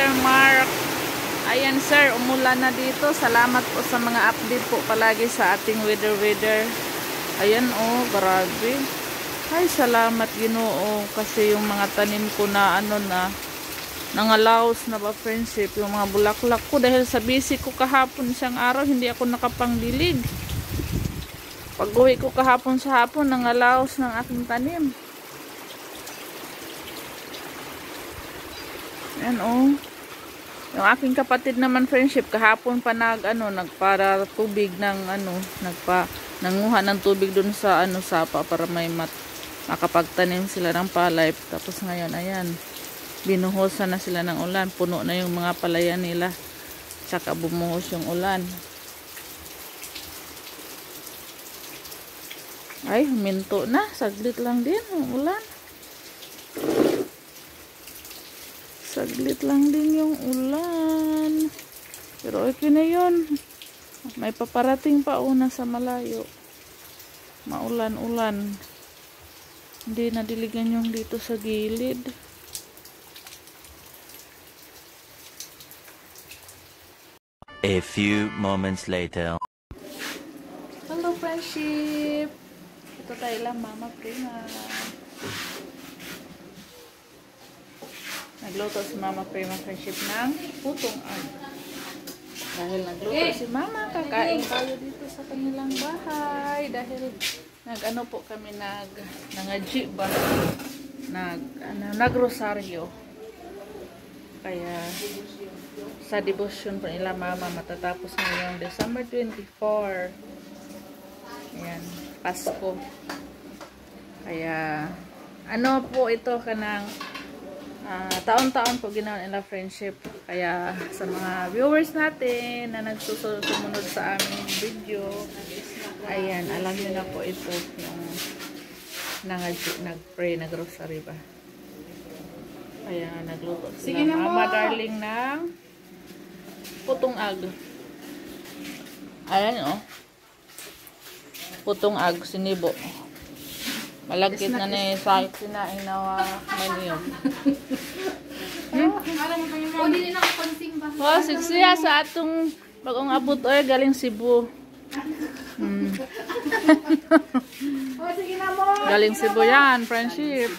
Sir Mark. Ayan sir, umulan na dito. Salamat po sa mga update po palagi sa ating weather. Ayan oh, grabe. Ay, salamat Ginoo kasi yung mga tanim ko na nangalaos na ba friendship, yung mga bulaklak ko dahil sa busy ko kahapon isang araw, hindi ako nakapangdilig. Pag uwi ko kahapon sa hapon, nangalaos ng aking tanim. Ayan oh. Yung aking kapatid naman friendship, kahapon pa nagpara tubig ng nanguha ng tubig dun sa sapa para may makapagtanim sila ng palay. Tapos ngayon, ayan, binuhusan na sila ng ulan. Puno na yung mga palayan nila. Tsaka bumuhos yung ulan. Ay, huminto na. Saglit lang din ang ulan. Saglit lang din yung ulan. Pero okay na yun. May paparating pa una sa malayo. Maulan-ulan. Hindi nadiligan yung dito sa gilid. A few moments later. Hello friendship. Ito tayo lang Mama Prima. Nagluto si Mama Prima friendship ng putong ang. Dahil nagluto si Mama, kakain tayo dito sa kanilang bahay. Dahil nag-ano po kami, nag-jeep ba? Nag-rosaryo. Kaya sa devotion po nila Mama, matatapos ngayong December 24. Ayan, Pasko. Kaya, ano po ito kanang taon-taon po ginawa nila friendship. Kaya sa mga viewers natin na nagsusunod sa aming video, ayan, alam nyo na po ito yung nag-pray, nag-rosary ba. Kaya nagluto sila Mama Darling ng putong ag. Ayan oh, putong ag, sinibo. Malagkit na ni sa sinaing na maniyog. O, dili na konsing ba? Oh, siksiya sa atong bagong abot oy galing Cebu. Galing Cebu yan, friendship.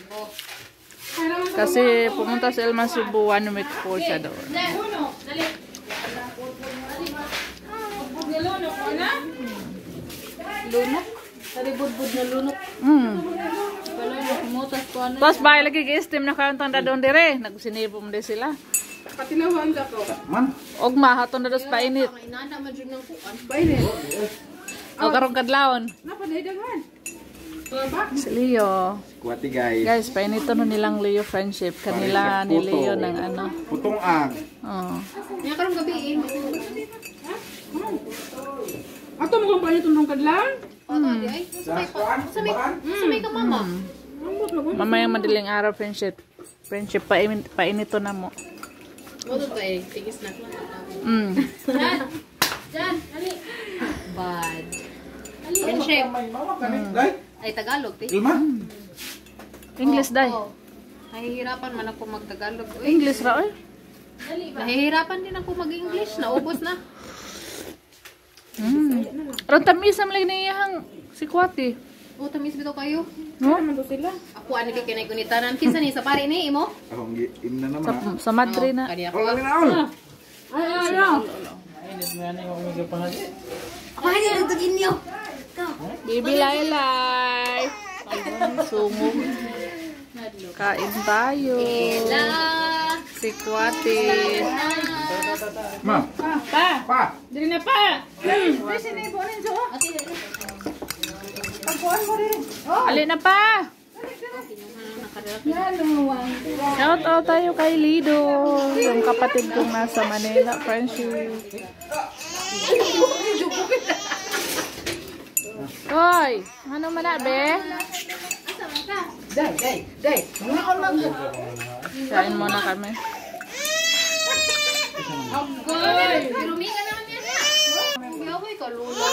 Kasi pumunta sa Elma Cebu, 1 week po siya doon. Lunok? Talibud-bud na lunok. Tapos bahay lagi gi-steam na kayo tanda doon dire. Nagsinibom din sila. Patilawan ka ko. Man? Ogma, hatong na doon painit. Inana man dyan ng kuan. Painit. O karong kadlawon. Napadahidagan. Si Leo. Kuwati guys. Guys, painito na nilang Leo friendship. Kanila ni Leo ng ano. Putong ang. Oh. Nga karong gabi Ato mo kung painit nung kadlang? di ay. Sumay ka mama. Mamayang madaling araw friendship. Friendship, painito na mo. Moto pa eh. Tigis na. Jan, ali. Bad. Friendship. Ay, Tagalog, te. Ilma? English day. Nahihirapan man ako mag-Tagalog. English ra oy. Nahihirapan din ako mag-English. Naubos na. Ron tamisam lang niyang si Kwati. O, tamis bitaw kayo. No? Ako, ano kay kinay kunitanan. Kinsa ni, sa pare ni, imo? Ako, imna naman. Sa Madre na. Kani ako. Wala na all. Ako, hindi na tagin niyo. Bibi Laylay. Sumog. Kain tayo. Ela. Si Kwati. Ma. Pa. Dili na pa. Ali na pa. Shout out tayo kay Lido, yung kapatid kong nasa Manila, friendship. Hoy, ano man na be? Day. Kain muna kami. Agoy! Pirumi ka naman yan. Agoy ka, lula.